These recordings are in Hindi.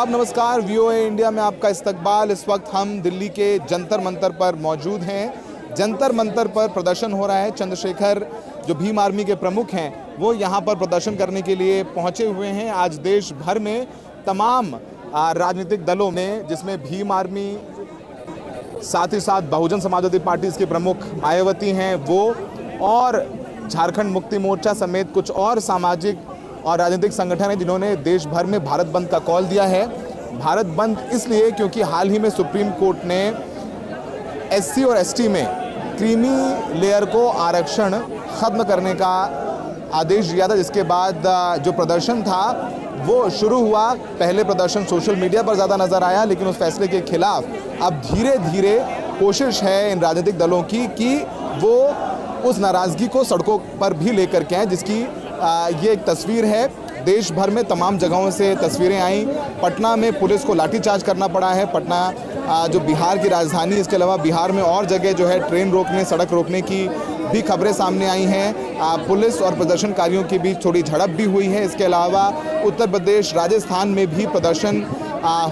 आदाब नमस्कार। वीओए इंडिया में आपका इस्तकबाल। इस वक्त हम दिल्ली के जंतर मंतर पर मौजूद हैं। जंतर मंतर पर प्रदर्शन हो रहा है। चंद्रशेखर जो भीम आर्मी के प्रमुख हैं वो यहाँ पर प्रदर्शन करने के लिए पहुँचे हुए हैं। आज देश भर में तमाम राजनीतिक दलों में, जिसमें भीम आर्मी, साथ ही साथ बहुजन समाजवादी पार्टी इसके प्रमुख मायावती हैं वो, और झारखंड मुक्ति मोर्चा समेत कुछ और सामाजिक और राजनीतिक संगठन हैं जिन्होंने देश भर में भारत बंद का कॉल दिया है। भारत बंद इसलिए क्योंकि हाल ही में सुप्रीम कोर्ट ने एससी और एसटी में क्रीमी लेयर को आरक्षण खत्म करने का आदेश दिया था, जिसके बाद जो प्रदर्शन था वो शुरू हुआ। पहले प्रदर्शन सोशल मीडिया पर ज़्यादा नज़र आया, लेकिन उस फैसले के खिलाफ अब धीरे धीरे कोशिश है इन राजनीतिक दलों की कि वो उस नाराज़गी को सड़कों पर भी लेकर के आए, जिसकी ये एक तस्वीर है। देश भर में तमाम जगहों से तस्वीरें आई। पटना में पुलिस को लाठीचार्ज करना पड़ा है। पटना जो बिहार की राजधानी, इसके अलावा बिहार में और जगह जो है ट्रेन रोकने, सड़क रोकने की भी खबरें सामने आई हैं। पुलिस और प्रदर्शनकारियों के बीच थोड़ी झड़प भी हुई है। इसके अलावा उत्तर प्रदेश, राजस्थान में भी प्रदर्शन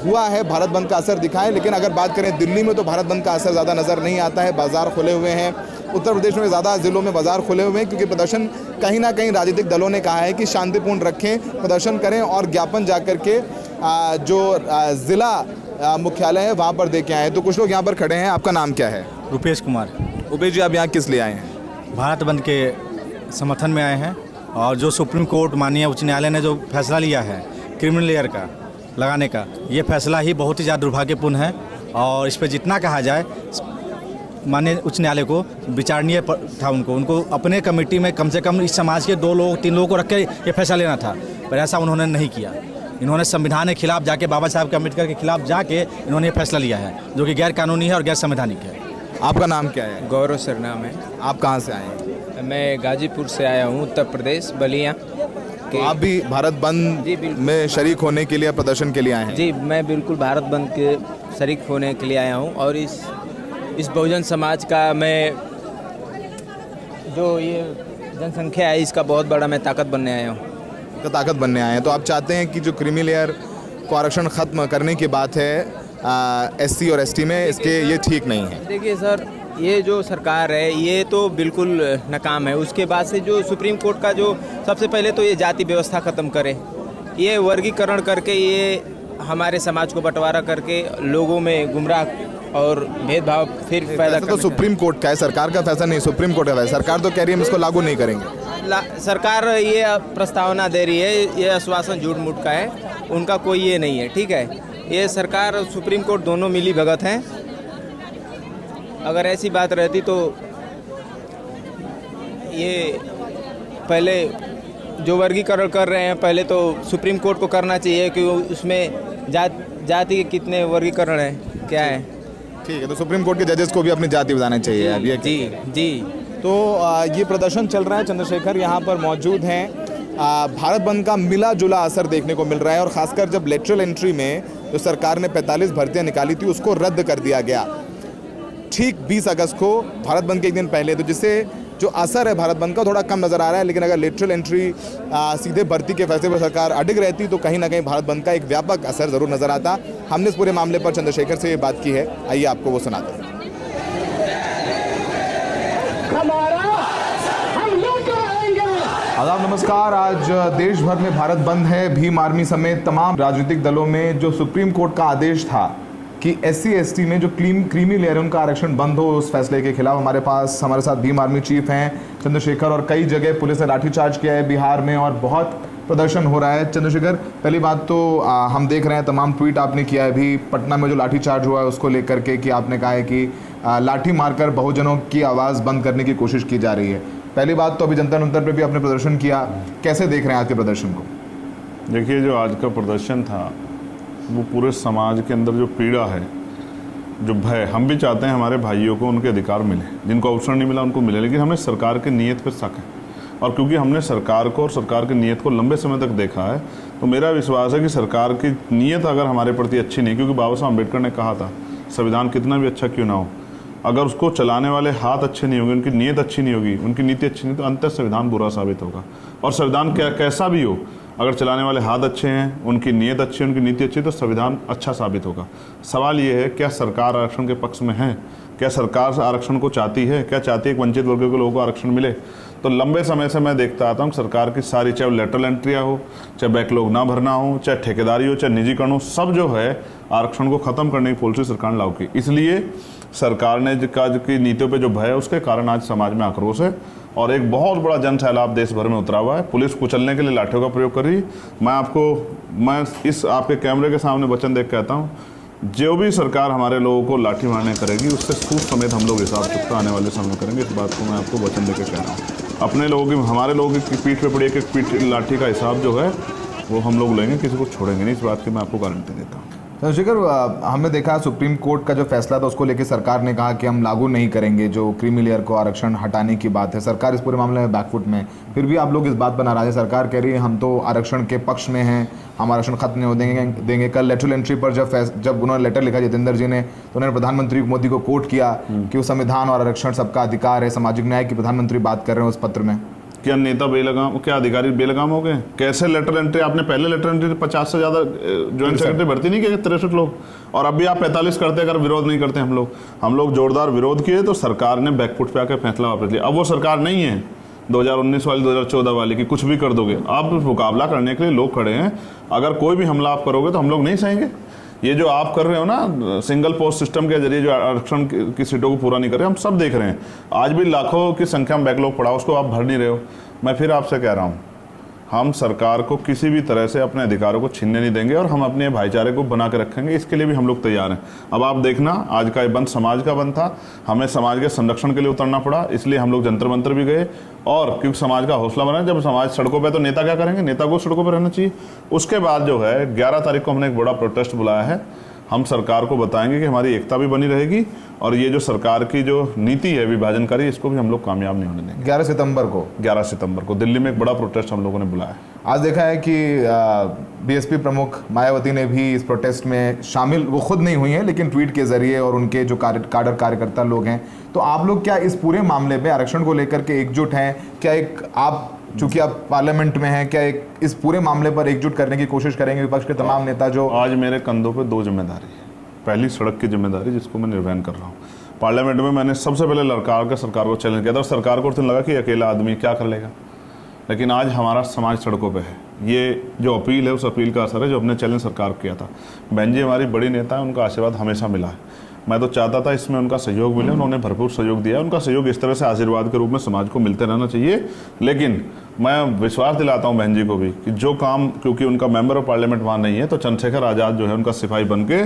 हुआ है। भारत बंद का असर दिखा है। लेकिन अगर बात करें दिल्ली में तो भारत बंद का असर ज़्यादा नज़र नहीं आता है। बाज़ार खुले हुए हैं। उत्तर प्रदेश में ज़्यादा ज़िलों में बाज़ार खुले हुए हैं, क्योंकि प्रदर्शन कहीं ना कहीं राजनीतिक दलों ने कहा है कि शांतिपूर्ण रखें, प्रदर्शन करें और ज्ञापन जा कर के जो ज़िला मुख्यालय है वहाँ पर दे के आए। तो कुछ लोग यहाँ पर खड़े हैं। आपका नाम क्या है? रुपेश कुमार। रुपेश जी, आप यहाँ किस लिए आए हैं? भारत बंद के समर्थन में आए हैं, और जो सुप्रीम कोर्ट माननीय उच्च न्यायालय ने जो फैसला लिया है क्रिमिनल लेयर का लगाने का, ये फैसला ही बहुत ही ज़्यादा दुर्भाग्यपूर्ण है। और इस पर जितना कहा जाए, माननीय उच्च न्यायालय को विचारणीय था। उनको अपने कमेटी में कम से कम इस समाज के 2 लोग 3 लोगों को रख के ये फैसला लेना था, पर ऐसा उन्होंने नहीं किया। इन्होंने संविधान के खिलाफ जाके, बाबा साहब अम्बेडकर के खिलाफ जाके इन्होंने ये फैसला लिया है, जो कि गैर कानूनी है और गैर संवैधानिक है। आपका नाम क्या है? गौरव सर नाम है। आप कहाँ से आए हैं? मैं गाजीपुर से आया हूँ, उत्तर प्रदेश, बलिया। तो आप भी भारत बंद में शरीक होने के लिए, प्रदर्शन के लिए आए हैं? जी, मैं बिल्कुल भारत बंद के शरीक होने के लिए आया हूँ। और इस बहुजन समाज का मैं जो ये जनसंख्या है इसका बहुत बड़ा मैं ताकत बनने आया हूँ। तो ताकत बनने आए हैं। तो आप चाहते हैं कि जो क्रीमी लेयर को आरक्षण ख़त्म करने की बात है एससी और एसटी में, इसके ये ठीक नहीं है? देखिए सर, ये जो सरकार है ये तो बिल्कुल नाकाम है। उसके बाद से जो सुप्रीम कोर्ट का जो सबसे पहले तो ये जाति व्यवस्था ख़त्म करे, ये वर्गीकरण करके, ये हमारे समाज को बंटवारा करके लोगों में गुमराह और भेदभाव फिर पैदा तो सुप्रीम कोर्ट का है, सरकार का फैसला नहीं, सुप्रीम कोर्ट का है। सरकार तो कह रही है हम इसको लागू नहीं करेंगे। सरकार ये प्रस्तावना दे रही है, ये आश्वासन झूठ मूठ का है, उनका कोई ये नहीं है। ठीक है, ये सरकार और सुप्रीम कोर्ट दोनों मिली भगत हैं। अगर ऐसी बात रहती तो ये पहले जो वर्गीकरण कर रहे हैं, पहले तो सुप्रीम कोर्ट को करना चाहिए कि उसमें जाति के कितने वर्गीकरण हैं, क्या है। ठीक है, तो सुप्रीम कोर्ट के जजेस को भी अपनी जाति बताना चाहिए अब ये। जी जी। तो ये प्रदर्शन चल रहा है। चंद्रशेखर यहाँ पर मौजूद हैं। भारत बंद का मिला जुला असर देखने को मिल रहा है, और ख़ासकर जब लेटरल एंट्री में जो सरकार ने 45 भर्तियाँ निकाली थी उसको रद्द कर दिया गया ठीक 20 अगस्त को, भारत बंद के एक दिन पहले। तो जिससे जो असर है भारत बंद का थोड़ा कम नज़र आ रहा है। लेकिन अगर लेटरल एंट्री सीधे भर्ती के फैसले पर सरकार अडिग रहती तो कहीं ना कहीं भारत बंद का एक व्यापक असर ज़रूर नज़र आता। हमने इस पूरे मामले पर चंद्रशेखर से ये बात की है, आइए आपको वो सुनाते हैं। आदाब नमस्कार। आज देश भर में भारत बंद है। भीम आर्मी समेत तमाम राजनीतिक दलों में जो सुप्रीम कोर्ट का आदेश था कि एससी एसटी में जो क्रीमी लेयर उनका आरक्षण बंद हो, उस फैसले के खिलाफ हमारे साथ भीम आर्मी चीफ हैं चंद्रशेखर, और कई जगह पुलिस ने लाठीचार्ज किया है बिहार में, और बहुत प्रदर्शन हो रहा है। चंद्रशेखर, पहली बात तो हम देख रहे हैं तमाम ट्वीट आपने किया है भी पटना में जो लाठीचार्ज हुआ है उसको लेकर के, कि आपने कहा है कि लाठी मारकर बहुजनों की आवाज़ बंद करने की कोशिश की जा रही है। पहली बात तो अभी जंतर मंतर पे भी आपने प्रदर्शन किया, कैसे देख रहे हैं आज के प्रदर्शन को? देखिए, जो आज का प्रदर्शन था वो पूरे समाज के अंदर जो पीड़ा है, जो भय, हम भी चाहते हैं हमारे भाइयों को उनके अधिकार मिले, जिनको अवसर नहीं मिला उनको मिले, लेकिन हमें सरकार की नीयत पर शक है। और क्योंकि हमने सरकार को और सरकार की नीयत को लंबे समय तक देखा है, तो मेरा विश्वास है कि सरकार की नीयत अगर हमारे प्रति अच्छी नहीं, क्योंकि बाबा साहब अम्बेडकर ने कहा था संविधान कितना भी अच्छा क्यों ना हो, अगर उसको चलाने वाले हाथ अच्छे नहीं होंगे, उनकी नीयत अच्छी नहीं होगी, उनकी नीति अच्छी नहीं, तो अंततः संविधान बुरा साबित होगा। और संविधान कैसा भी हो, अगर चलाने वाले हाथ अच्छे हैं, उनकी नीयत अच्छी है, उनकी नीति अच्छी है, तो संविधान अच्छा साबित होगा। सवाल ये है, क्या सरकार आरक्षण के पक्ष में है? क्या सरकार आरक्षण को चाहती है? क्या चाहती है कि वंचित वर्ग के लोगों को आरक्षण मिले? तो लंबे समय से मैं देखता आता हूँ सरकार की सारी, चाहे लेटरल एंट्रियाँ हो, चाहे बैकलॉग ना भरना हो, चाहे ठेकेदारी हो, चाहे निजीकरण हो, सब जो है आरक्षण को खत्म करने की पॉलिसी सरकार ने लागू की। इसलिए सरकार ने की नीतियों पे जो भय है, उसके कारण आज समाज में आक्रोश है और एक बहुत बड़ा जन सैलाब देश भर में उतरा हुआ है। पुलिस कुचलने के लिए लाठियों का प्रयोग कर रही है। मैं इस आपके कैमरे के सामने वचन देख कहता हूँ, जो भी सरकार हमारे लोगों को लाठी मारने करेगी, उससे सूद समेत हम लोग हिसाब चुकता आने वाले समय करेंगे। इस बात को मैं आपको वचन देकर कह रहा हूँ। अपने लोगों की, हमारे लोगों की पीठ पे पड़ी एक पीठ लाठी का हिसाब जो है वो हम लोग लेंगे, किसी को छोड़ेंगे नहीं। इस बात की मैं आपको गारंटी देता हूँ। चंद्रशेखर, हमने देखा सुप्रीम कोर्ट का जो फैसला था उसको लेकर सरकार ने कहा कि हम लागू नहीं करेंगे, जो क्रीमी लेयर को आरक्षण हटाने की बात है। सरकार इस पूरे मामले में बैकफुट में, फिर भी आप लोग इस बात पर नाराज है। सरकार कह रही है हम तो आरक्षण के पक्ष में हैं, हम आरक्षण खत्म नहीं देंगे। कल लेटरल एंट्री पर जब उन्होंने लेटर लिखा जितेंद्र जी ने, तो उन्होंने प्रधानमंत्री मोदी को कोट किया कि वो संविधान और आरक्षण सबका अधिकार है, सामाजिक न्याय की प्रधानमंत्री बात कर रहे हैं उस पत्र में। क्या नेता बेलगाम, क्या अधिकारी बेलगाम हो गए? कैसे लेटर एंट्री? आपने पहले लेटर एंट्री 50 से ज़्यादा ज्वाइंट सेक्रेटरी भर्ती नहीं किए, 63 लोग, और अभी आप 45 करते अगर विरोध नहीं करते। हम लोग जोरदार विरोध किए तो सरकार ने बैकफुट पे आकर फैसला वापस लिया। अब वो सरकार नहीं है 2019 वाली, 2014 वाली की कुछ भी कर दोगे। आप मुकाबला करने के लिए लोग खड़े हैं। अगर कोई भी हमला आप करोगे तो हम लोग नहीं सहेंगे। ये जो आप कर रहे हो ना, सिंगल पोस्ट सिस्टम के जरिए जो आरक्षण की सीटों को पूरा नहीं कर रहे, हम सब देख रहे हैं। आज भी लाखों की संख्या में बैकलॉग पड़ा, उसको आप भर नहीं रहे हो। मैं फिर आपसे कह रहा हूँ, हम सरकार को किसी भी तरह से अपने अधिकारों को छीनने नहीं देंगे और हम अपने भाईचारे को बना के रखेंगे। इसके लिए भी हम लोग तैयार हैं। अब आप देखना, आज का ये बंद समाज का बंद था, हमें समाज के संरक्षण के लिए उतरना पड़ा, इसलिए हम लोग जंतर मंतर भी गए। और क्योंकि समाज का हौसला बना, जब समाज सड़कों पे, तो नेता क्या करेंगे? नेता को सड़कों पर रहना चाहिए। उसके बाद जो है 11 तारीख को हमने एक बड़ा प्रोटेस्ट बुलाया है। हम सरकार को बताएंगे कि हमारी एकता भी बनी रहेगी और ये जो सरकार की जो नीति है विभाजनकारी, इसको भी हम लोग कामयाब नहीं होने देंगे। 11 सितंबर को दिल्ली में एक बड़ा प्रोटेस्ट हम लोगों ने बुलाया है। आज देखा है कि बीएसपी प्रमुख मायावती ने भी इस प्रोटेस्ट में शामिल, वो खुद नहीं हुई हैं लेकिन ट्वीट के जरिए, और उनके जो काडर कार्यकर्ता लोग हैं। तो आप लोग क्या इस पूरे मामले में आरक्षण को लेकर के एकजुट हैं? क्या एक आप, चूंकि आप पार्लियामेंट में हैं, क्या एक इस पूरे मामले पर एकजुट करने की कोशिश करेंगे विपक्ष के तमाम नेता? जो आज मेरे कंधों पे 2 जिम्मेदारी है। पहली, सड़क की जिम्मेदारी, जिसको मैं निर्वहन कर रहा हूँ। पार्लियामेंट में मैंने सबसे पहले लड़का सरकार को चैलेंज किया था और सरकार को तो लगा कि अकेला आदमी क्या कर लेगा, लेकिन आज हमारा समाज सड़कों पे है। ये जो अपील है, उस अपील का असर है जो हमने चैलेंज सरकार को किया था। बहन जी हमारी बड़ी नेता है, उनका आशीर्वाद हमेशा मिला है। मैं तो चाहता था इसमें उनका सहयोग मिले, उन्होंने भरपूर सहयोग दिया। उनका सहयोग इस तरह से आशीर्वाद के रूप में समाज को मिलते रहना चाहिए। लेकिन मैं विश्वास दिलाता हूं बहन जी को भी कि जो काम, क्योंकि उनका मेंबर ऑफ पार्लियामेंट वहाँ नहीं है, तो चंद्रशेखर आज़ाद जो है उनका सिपाही बन के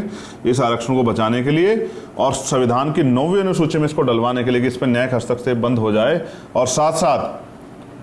इस आरक्षण को बचाने के लिए और संविधान की 9वीं अनुसूची में इसको डलवाने के लिए कि इस पर न्यायिक हस्तक्षेप बंद हो जाए, और साथ साथ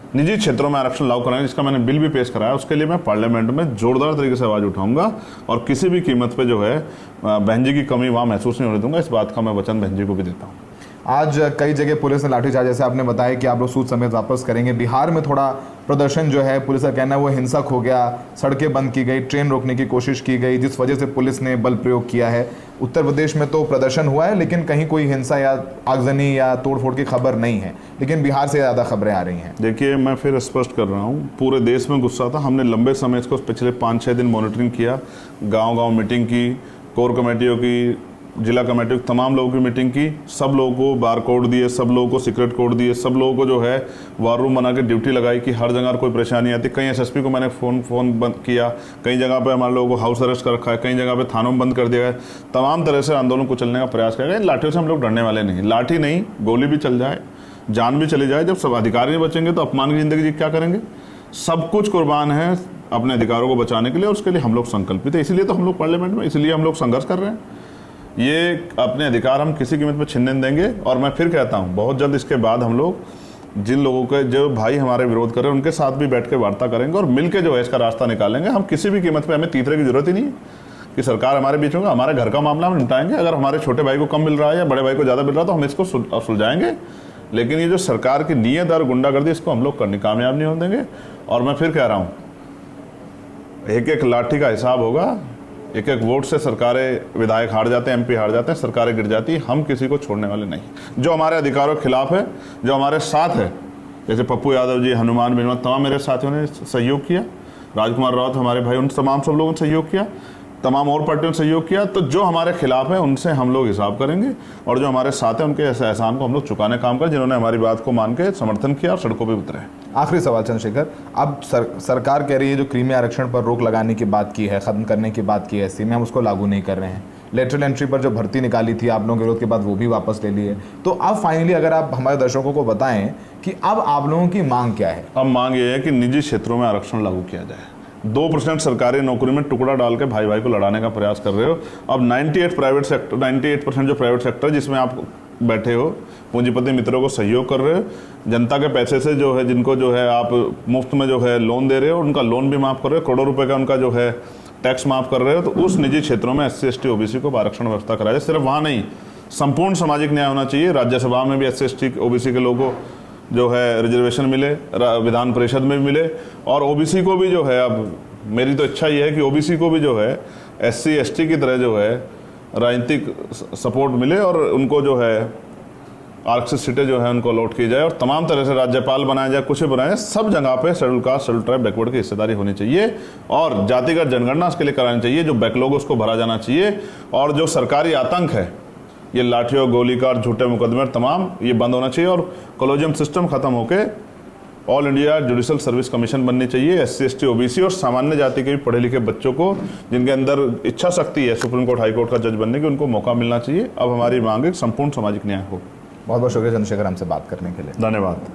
निजी क्षेत्रों में आरक्षण लागू कराएंगे, जिसका मैंने बिल भी पेश कराया, उसके लिए मैं पार्लियामेंट में जोरदार तरीके से आवाज़ उठाऊंगा और किसी भी कीमत पे जो है बहन जी की कमी वहाँ महसूस नहीं होने दूंगा। इस बात का मैं वचन बहन जी को भी देता हूँ। आज कई जगह पुलिस ने लाठीचार्ज, जैसे आपने बताया कि आप लोग सूद समेत वापस करेंगे। बिहार में थोड़ा प्रदर्शन जो है, पुलिस का कहना है वो हिंसक हो गया, सड़कें बंद की गई, ट्रेन रोकने की कोशिश की गई, जिस वजह से पुलिस ने बल प्रयोग किया है। उत्तर प्रदेश में तो प्रदर्शन हुआ है लेकिन कहीं कोई हिंसा या आगजनी या तोड़फोड़ की खबर नहीं है, लेकिन बिहार से ज़्यादा खबरें आ रही हैं। देखिए, मैं फिर स्पष्ट कर रहा हूँ, पूरे देश में गुस्सा था। हमने लंबे समय इसको पिछले 5-6 दिन मॉनिटरिंग किया, गाँव मीटिंग की, कोर कमेटियों की, जिला कमेटी, तमाम लोगों की मीटिंग की, सब लोगों को बार कोड दिए, सब लोगों को सीक्रेट कोड दिए, सब लोगों को जो है वार रूम बना के ड्यूटी लगाई कि हर जगह कोई परेशानी आती। कई एसएसपी को मैंने फ़ोन बंद किया, कई जगह पे हमारे लोगों को हाउस अरेस्ट कर रखा है, कई जगह पे थानों में बंद कर दिया है। तमाम तरह से आंदोलन को चलने का प्रयास किया गया। लाठियों से हम लोग डरने वाले नहीं, लाठी नहीं, गोली भी चल जाए, जान भी चली जाए, जब सब अधिकारी नहीं बचेंगे तो अपमान की ज़िंदगी क्या करेंगे? सब कुछ कुर्बान है अपने अधिकारों को बचाने के लिए, और उसके लिए हम लोग संकल्पित है। इसीलिए तो हम लोग पार्लियामेंट में, इसलिए हम लोग संघर्ष कर रहे हैं। ये अपने अधिकार हम किसी कीमत पर छीनने नहीं देंगे। और मैं फिर कहता हूँ, बहुत जल्द इसके बाद हम लोग जिन लोगों के, जो भाई हमारे विरोध कर रहे हैं, उनके साथ भी बैठ के वार्ता करेंगे और मिलकर जो है इसका रास्ता निकालेंगे। हम किसी भी कीमत पे, हमें तीसरे की जरूरत ही नहीं है कि सरकार हमारे बीच होगा। हमारे घर का मामला हम निपटाएंगे। अगर हमारे छोटे भाई को कम मिल रहा है या बड़े भाई को ज़्यादा मिल रहा है तो हम इसको सुलझाएंगे। लेकिन ये जो सरकार की नीयत और गुंडागर्दी, इसको हम लोग करने कामयाब नहीं होने देंगे। और मैं फिर कह रहा हूँ, एक एक लाठी का हिसाब होगा। एक एक वोट से सरकारें, विधायक हार जाते हैं, एमपी हार जाते हैं, सरकारें गिर जाती हैं। हम किसी को छोड़ने वाले नहीं। जो हमारे अधिकारों के खिलाफ है, जो हमारे साथ है, जैसे पप्पू यादव जी, हनुमान बिनवा, तमाम मेरे साथियों ने सहयोग किया, राजकुमार रावत हमारे भाई, उन तमाम सब लोगों ने सहयोग किया, तमाम और पार्टियों ने सहयोग किया। तो जो हमारे खिलाफ है उनसे हम लोग हिसाब करेंगे, और जो हमारे साथ है उनके ऐसे एहसान को हम लोग चुकाने का काम करें, जिन्होंने हमारी बात को मान के समर्थन किया और सड़कों पर उतरे। आखिरी सवाल चंद्रशेखर, अब सरकार कह रही है जो क्रीमी आरक्षण पर रोक लगाने की बात की है, ख़त्म करने की बात की है एससी में, हम उसको लागू नहीं कर रहे हैं। लेटरल एंट्री पर जो भर्ती निकाली थी आप लोगों के विरोध के बाद, वो भी वापस ले ली है। तो अब फाइनली अगर आप हमारे दर्शकों को बताएं कि अब आप लोगों की मांग क्या है? अब मांग ये है कि निजी क्षेत्रों में आरक्षण लागू किया जाए। 2% सरकारी नौकरी में टुकड़ा डाल के भाई भाई को लड़ाने का प्रयास कर रहे हो। अब 98% जो प्राइवेट सेक्टर जिसमें आप बैठे हो, पूंजीपति मित्रों को सहयोग कर रहे हो, जनता के पैसे से जो है, जिनको जो है आप मुफ्त में जो है लोन दे रहे हो, उनका लोन भी माफ़ कर रहे हो, करोड़ों रुपए का उनका जो है टैक्स माफ़ कर रहे हो। तो उस निजी क्षेत्रों में SC ST OBC को आरक्षण व्यवस्था कराया जाए। सिर्फ वहाँ नहीं, संपूर्ण सामाजिक न्याय होना चाहिए। राज्यसभा में भी SC ST OBC के लोगों को जो है रिजर्वेशन मिले, विधान परिषद में भी मिले, और OBC को भी जो है, अब मेरी तो इच्छा ये है कि OBC को भी जो है SC ST की तरह जो है राजनीतिक सपोर्ट मिले, और उनको जो है आरक्षित सीटें जो है उनको अलॉट की जाए, और तमाम तरह से राज्यपाल बनाया जाए, कुछ भी बनाया जाए, सब जगह पे schedule caste, schedule tribe, backward की हिस्सेदारी होनी चाहिए, और जातिगत जनगणना इसके लिए करानी चाहिए। जो बैकलॉग उसको भरा जाना चाहिए, और जो सरकारी आतंक है, ये लाठियों, गोलीकांड, झूठे मुकदमे तमाम, ये बंद होना चाहिए, और कॉलेजियम सिस्टम खत्म होके all India judicial service commission बननी चाहिए। SC ST OBC और सामान्य जाति के भी पढ़े लिखे बच्चों को, जिनके अंदर इच्छा शक्ति है सुप्रीम कोर्ट, हाई कोर्ट का जज बनने की, उनको मौका मिलना चाहिए। अब हमारी मांग है संपूर्ण सामाजिक न्याय हो। बहुत बहुत शुक्रिया चंद्रशेखर हमसे बात करने के लिए। धन्यवाद।